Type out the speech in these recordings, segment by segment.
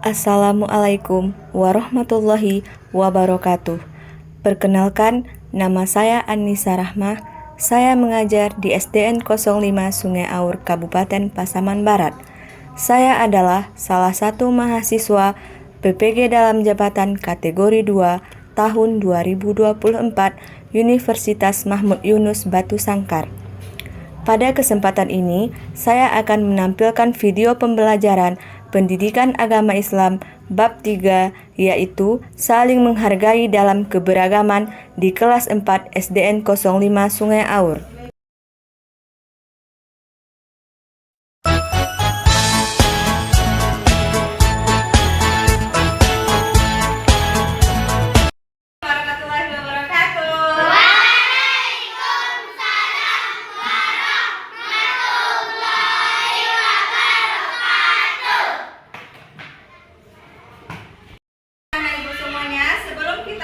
Assalamualaikum warahmatullahi wabarakatuh. Perkenalkan, nama saya Annisa Rahmah. Saya mengajar di SDN 05 Sungai Aur, Kabupaten Pasaman Barat. Saya adalah salah satu mahasiswa PPG dalam jabatan kategori 2 tahun 2024 Universitas Mahmud Yunus Batu Sangkar. Pada kesempatan ini, saya akan menampilkan video pembelajaran Pendidikan Agama Islam Bab 3, yaitu Saling Menghargai dalam Keberagaman di kelas 4 SDN 05 Sungai Aur.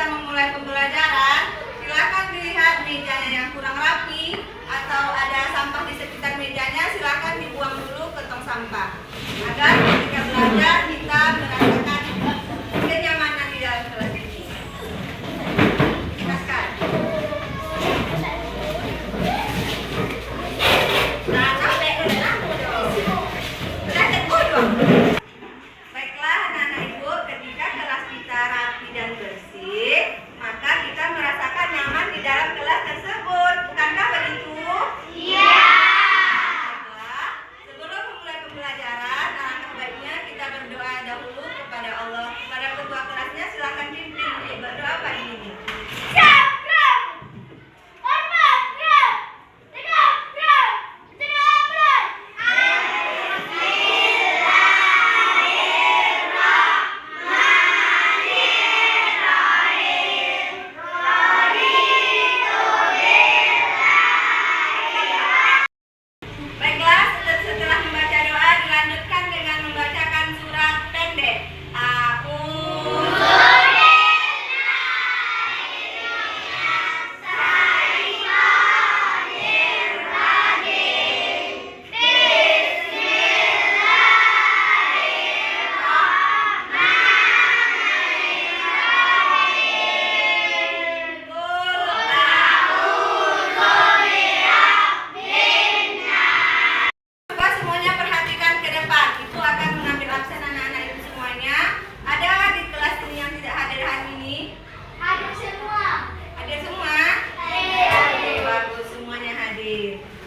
Memulai pembelajaran, silakan dilihat mejanya yang kurang rapi atau ada sampah di sekitar mejanya, silakan dibuang dulu ke tong sampah agar ketika belajar kita merasakan kenyamanan di dalam kelas ini. Silakan. Nah, capek udah dong. Baiklah anak-anak ibu, ketika kelas kita rapi dan bersih, maka kita merasakan nyaman di dalam kelas tersebut. Bukankah begitu? Iya. Baiklah, sebelum memulai pembelajaran, alangkah baiknya kita berdoa dahulu kepada Allah. Kepada ketua kelasnya silakan pimpin berdoa pagi ini.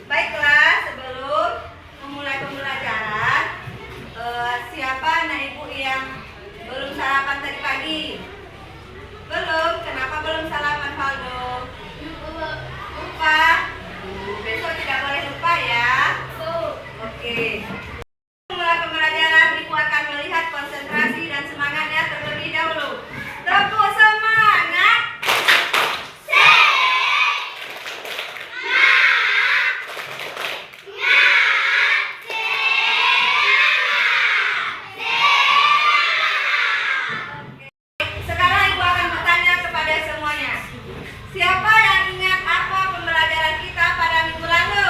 Baiklah, sebelum memulai pembelajaran, siapa anak ibu yang belum sarapan tadi pagi? Belum? Kenapa belum sarapan, Valdo? Lupa? Besok tidak boleh lupa ya. Oke. Memulai pembelajaran, ibu akan melihat konsentrasi dan semangatnya terlebih dahulu. Tepuk semangat. Siapa yang ingat apa pembelajaran kita pada minggu lalu?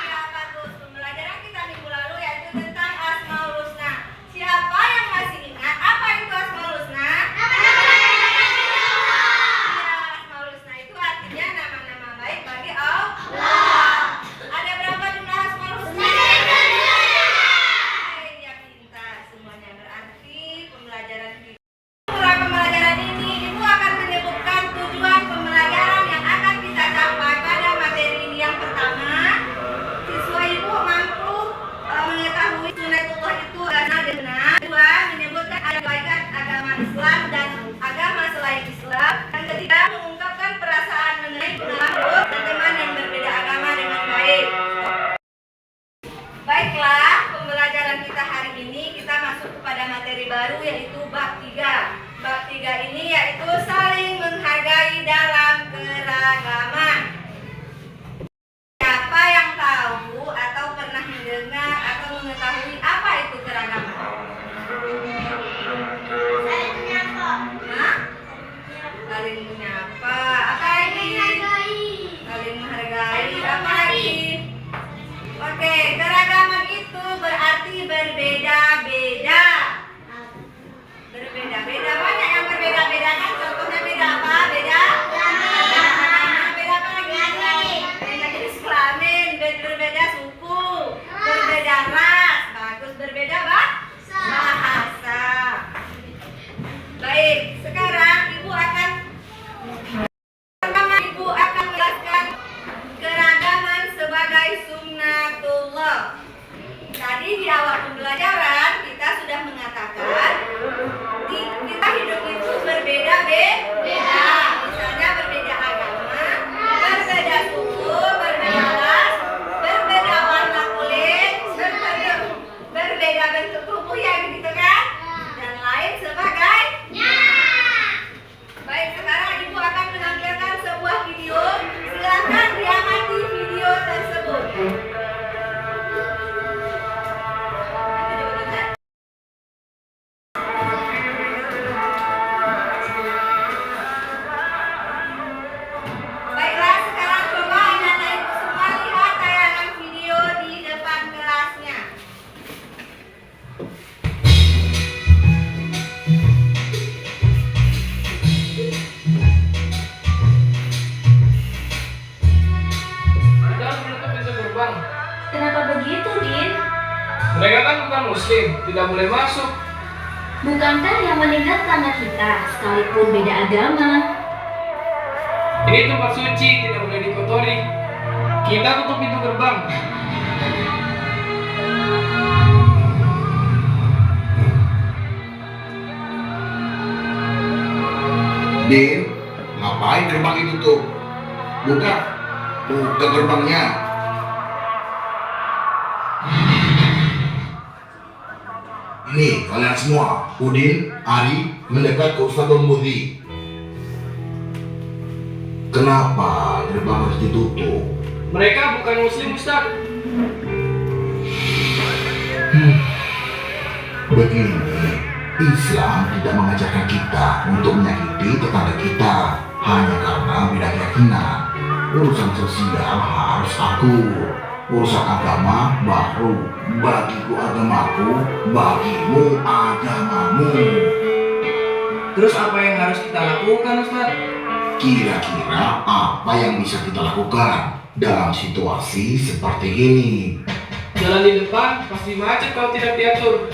Ya, bagus. Pembelajaran kita minggu lalu yaitu tentang Asmaul Husna. Siapa yang masih ingat apa itu Asmaul Husna? Ya, Asmaul Husna itu artinya nama-nama baik bagi Allah. Ada berapa jumlah Asmaul Husna? Ya, pintar semuanya. Berarti pembelajaran kita. Pembelajaran ini akan menyebutkan tujuan pembelajaran yang akan kita capai pada materi ini. Yang pertama, siswa ibu mampu mengetahui sunatullah itu karena benar. Kedua, menyebutkan kebaikan agama Islam dan agama selain Islam. Yang ketiga, mengungkapkan perasaan mengenai pengalaman teman yang berbeda agama dengan baik. Baiklah, pembelajaran kita hari ini kita masuk kepada materi baru yaitu bab 3. Bab 3 ini yaitu saling menghargai dalam keragaman. Siapa yang tahu atau pernah mendengar atau mengetahui apa itu keragaman? Saling menyapa. Hah? Saling menyapa. Apa lagi? Saling menghargai. Apa lagi? Oke, keragaman itu berarti berbeda Mereka kan bukan muslim, tidak boleh masuk. Bukankah yang meninggal tetangga kita, sekalipun beda agama? Ini tempat suci, tidak boleh dikotori. Kita tutup pintu gerbang. Din, ngapain gerbang itu tuh? Buka gerbangnya. Ini kalian semua, Udin, Ari, mendekat ke Ustadzul Mudi. Kenapa gerbang harus ditutup? Mereka bukan muslim, Ustaz. Begini, Islam tidak mengajarkan kita untuk menyakiti tetangga kita hanya karena beda keyakinan. Urusan sosial harus akur. Urusan agama baru. Bagiku agamaku, bagimu agamamu. Terus apa yang harus kita lakukan, Ustaz? Kira-kira apa yang bisa kita lakukan dalam situasi seperti ini? Jalan di depan pasti macet kalau tidak diatur.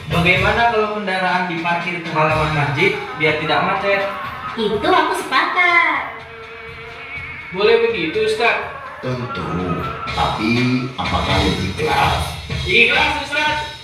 Bagaimana kalau kendaraan diparkir ke halaman masjid biar tidak macet? Itu aku sepakat. Boleh begitu, Ustaz? Tentu, tapi apakah lebih ikhlas? Ikhlas, Ustaz.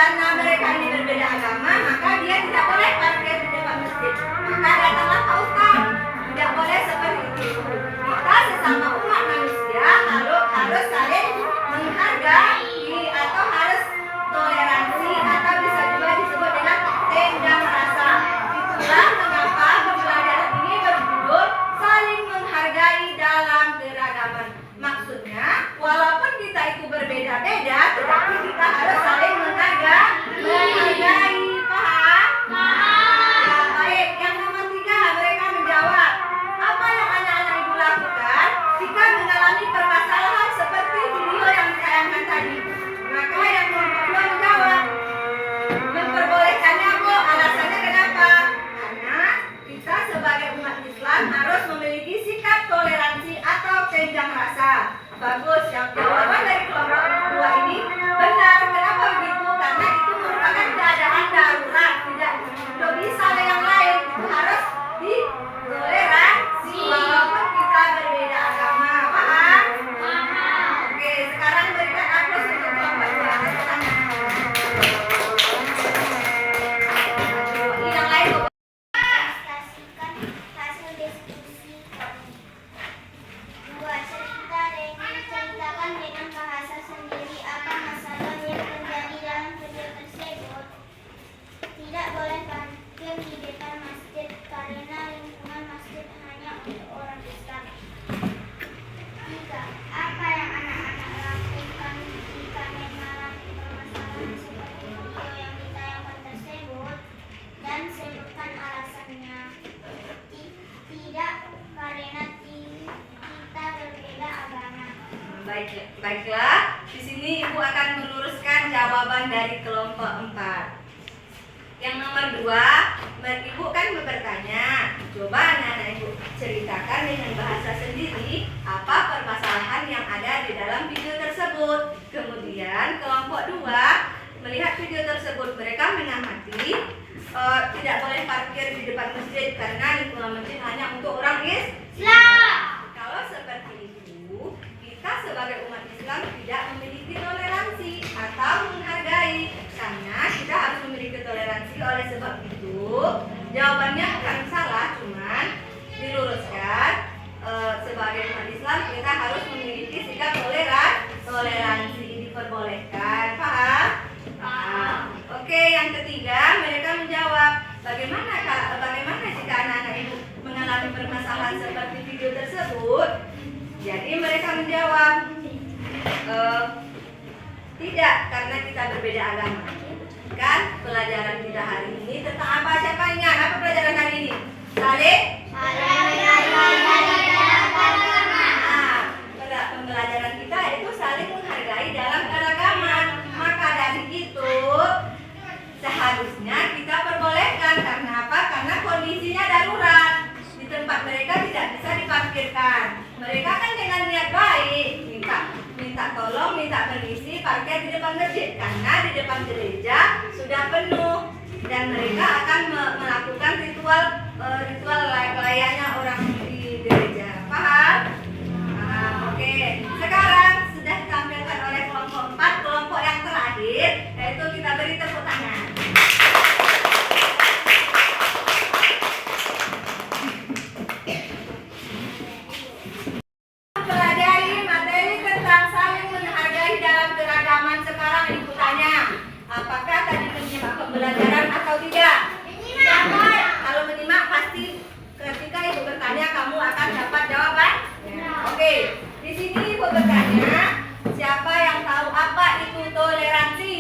karena mereka ini berbeda agama, maka dia tidak boleh parkir di depan masjid. Maka datanglah Pak Ustaz, tidak boleh seperti itu. Kita sesama umat manusia harus saling menghargai atau harus toleransi atau bisa juga disebut dengan tenggang rasa. Itulah mengapa pembelajaran ini berjudul saling menghargai dalam keragaman. Maksudnya, walaupun kita itu berbeda-beda, tetapi kita harus saling menghargai. Paham? Ya, baik. Yang nomor 3, mereka menjawab. Apa yang anak-anak ibu lakukan jika mengalami permasalahan seperti video yang ditayangkan tadi? Maka yang nomor 2 menjawab. Memperbolehkannya, Bu. Alasannya kenapa? Karena kita sebagai umat Islam harus memiliki sikap toleransi atau tenggang rasa. Bagus, yang jawaban dari kelompok 2 ini benar. Kenapa begitu? Karena itu merupakan keadaan darurat, tidak bisa ada yang lain. Itu harus ditoleransi walaupun kita berbeda agama. Paham? Oke, sekarang berikan aplaus untuk kelompok 2. Yang lain, Bu. Presentasikan hasil diskusi kami. 2. Ceritakan dengan bahasa sendiri apa masalah yang terjadi dalam video tersebut. Tidak boleh parkir di depan masjid karena lingkungan masjid hanya untuk orang Islam. 3. Apa yang anak-anak lakukan jika mengalami permasalahan seperti video yang ditayangkan tersebut, dan sebutkan alasannya. Tidak karena kita berbeda agama. Baiklah, di sini Ibu akan meluruskan jawaban dari kelompok 4. Yang nomor 2, Ibu kan bertanya, coba anak-anak Ibu ceritakan dengan bahasa sendiri apa permasalahan yang ada di dalam video tersebut. Kemudian kelompok 2 melihat video tersebut, mereka mengamati tidak boleh parkir di depan masjid karena lingkungan masjid hanya untuk orang Islam. Kalau seperti itu, kita sebagai umat Islam tidak memiliki toleransi atau menghargai, karena kita harus memiliki toleransi. Oleh sebab itu, jawabannya bukan salah, cuman diluruskan. Sebagai umat Islam kita harus memiliki sikap toleransi, diperbolehkan. Paham? Oke, yang ketiga, mereka menjawab, bagaimana jika anak-anak ibu mengalami permasalahan seperti video tersebut? Jadi mereka menjawab, tidak, karena kita berbeda agama. Kan pelajaran kita hari ini tentang apa? Siapa ingat apa pelajaran hari ini? Saling pembelajaran kita itu saling menghargai dalam keragaman. Maka dari itu seharusnya kita perbolehkan. Karena apa? Karena kondisinya darurat. Di tempat mereka tidak bisa diparkirkan. Mereka kan dengan niat baik minta tolong, minta permisi parkir di depan masjid karena di depan gereja sudah penuh dan mereka akan melakukan ritual layaknya orang di gereja. Paham? Oke. Sekarang sudah ditampilkan oleh kelompok 4, kelompok yang terakhir, yaitu kita beri tepuk tangan. Pelajari materi tentang saling menghargai dalam keragaman. Sekarang ibu tanya, apakah tadi menyimak pembelajaran atau tidak? Menyimak. Kalau menyimak pasti ketika ibu bertanya kamu akan dapat jawaban. Oke. Di sini ibu bertanya, siapa yang tahu apa itu toleransi?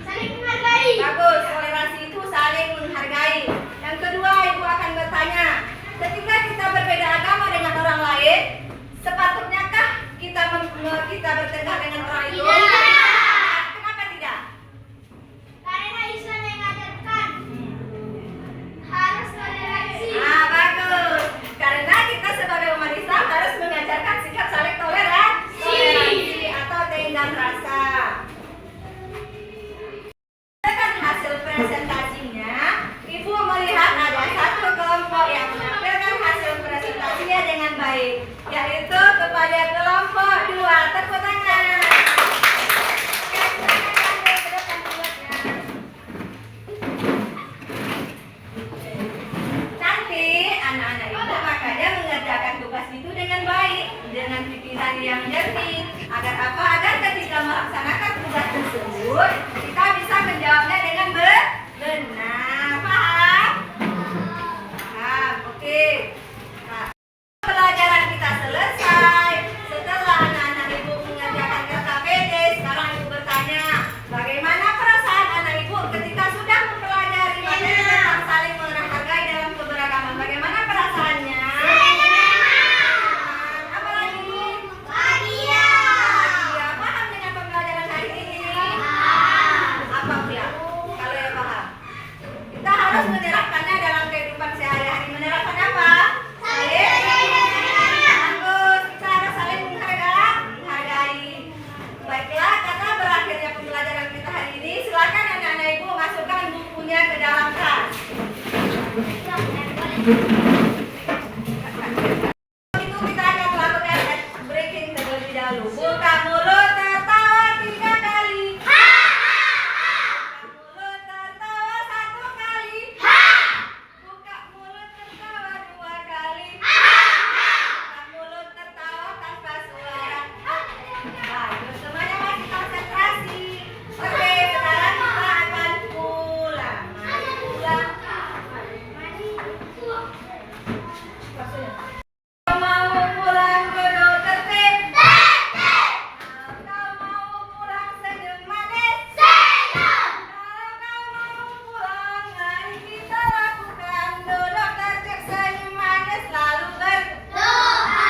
Saling menghargai. Bagus, toleransi itu saling menghargai. Yang kedua, ibu akan bertanya, ketika kita berbeda agama dengan orang lain, sepatunyakah kita bertengkar dengan orang itu? Tidak. Kenapa tidak? Karena Islam yang mengajarkan harus toleransi. Bagus. Karena kita sebagai umat Islam harus mengajarkan sikap saling toleransi atau tenggang rasa. Dengan hasil presentasinya, ibu melihat ada satu kelompok yang menampilkan hasil presentasinya dengan baik, yaitu kepada kelompok 2. Tepuk tangan. Itu kita akan melakukan breaking terlebih dahulu. Buka mulut tertawa 3 kali. Buka mulut tertawa 1 kali. Buka mulut tertawa 2 kali. Buka mulut tertawa tanpa suara. Bagus, semuanya masih konsentrasi. Oke, sekarang kita akan pulang. Mari pulang. Kau mau pulang duduk tertib? Kau mau pulang senyum manis? Kalau kau mau pulang, mari kita lakukan duduk tertib, senyum manis, lalu berdoa.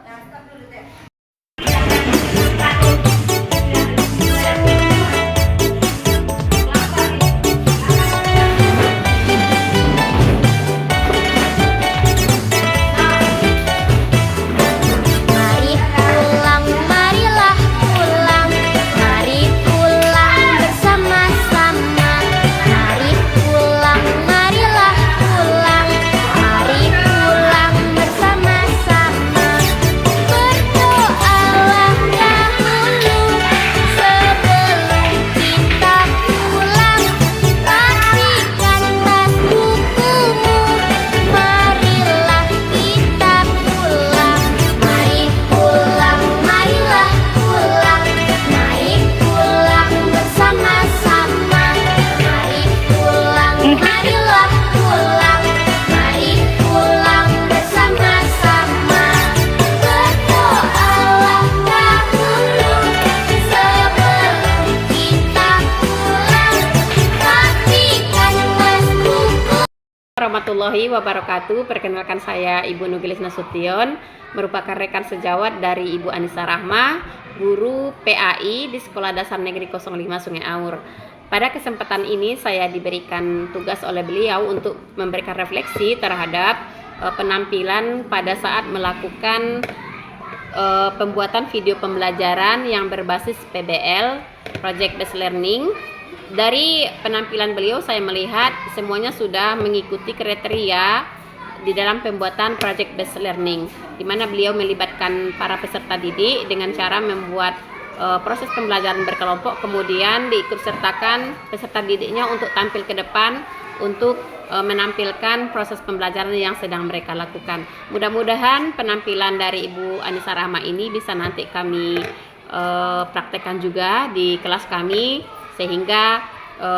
Nah, stop dulu deh. Mari pulang, marilah pulang. Mari pulang bersama-sama. Mari pulang, marilah pulang. Mari pulang bersama-sama. Berdoalah dahulu sebelum kita pulang. Rapikan tas bukumu. Marilah kita pulang. Mari pulang, marilah pulang. Mari pulang bersama-sama. Mari pulang, marilah pulang. Mari pulang bersama-sama. Berdoalah dahulu sebelum kita pulang. Rapikan tas buku. Warahmatullahi wabarakatuh. Perkenalkan saya Ibu Nugilis Nasution, merupakan rekan sejawat dari Ibu Anissa Rahmah, guru PAI di Sekolah Dasar Negeri 05 Sungai Aur. Pada kesempatan ini saya diberikan tugas oleh beliau untuk memberikan refleksi terhadap penampilan pada saat melakukan pembuatan video pembelajaran yang berbasis PBL, Project Based Learning. Dari penampilan beliau saya melihat semuanya sudah mengikuti kriteria di dalam pembuatan Project Based Learning, di mana beliau melibatkan para peserta didik dengan cara membuat proses pembelajaran berkelompok, kemudian diikutsertakan peserta didiknya untuk tampil ke depan untuk menampilkan proses pembelajaran yang sedang mereka lakukan. Mudah-mudahan penampilan dari Ibu Anissa Rahmah ini bisa nanti kami praktekkan juga di kelas kami, sehingga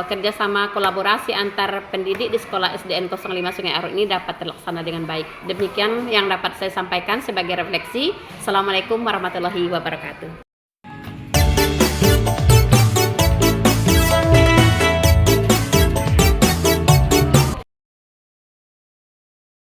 kerjasama kolaborasi antar pendidik di sekolah SDN 05 Sungai Aur ini dapat terlaksana dengan baik. Demikian yang dapat saya sampaikan sebagai refleksi. Assalamualaikum warahmatullahi wabarakatuh.